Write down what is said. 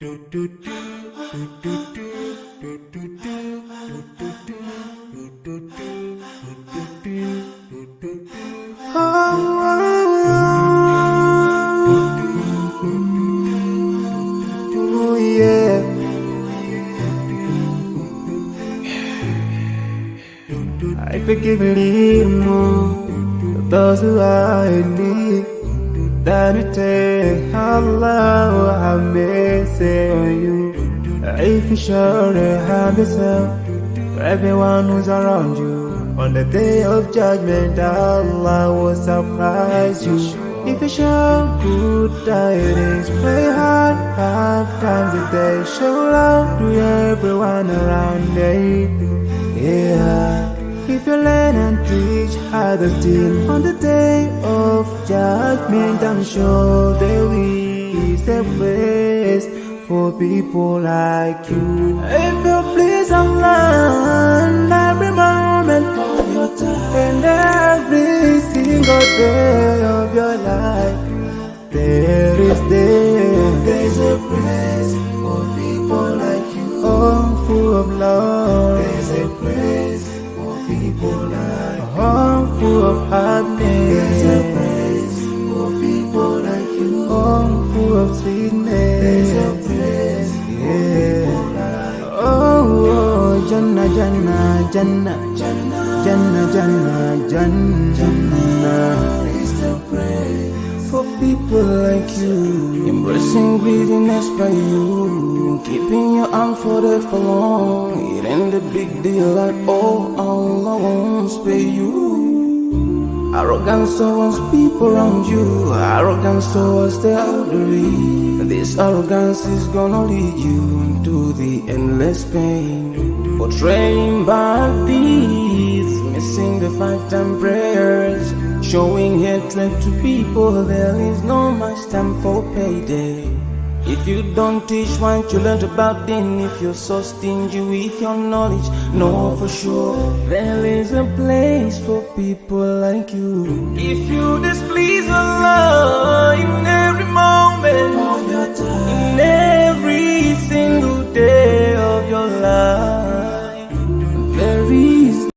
Oh yeah. I forgive those who are in need. That you take Allah have mercy on you. If you surely have yourself for everyone who's around you. On the day of judgment, Allah will surprise you. If you show good tidings, pray hard 5 times a day. Show love to everyone around you. Yeah. If you learn and teach others still on the day of judgment, I'm sure there is a place for people like you. If you please Allah every moment of your time and every single day of your life, there's a place for people like you. Oh, full of love. There's a place for people like you. Oh, full of happiness. There's a place for people like you. Oh, full of sweetness. There's a place for people like you. Oh, Jannah, Jannah, Jannah, Jannah, Jannah, Jannah, Jannah. It's the praise for people like you. Embracing greediness by you, keeping your arm folded for long. It ain't a big deal at all. Allah won't spare you. Arrogance towards people around you, arrogance towards the elderly. This arrogance is gonna lead you to the endless pain. Portraying bad deeds, missing the 5-time prayers, showing hatred to people. There is no much time for payday. If you don't teach what you learned about them, if you're so stingy with your knowledge, know for sure there is a place for people like you. If you displease Allah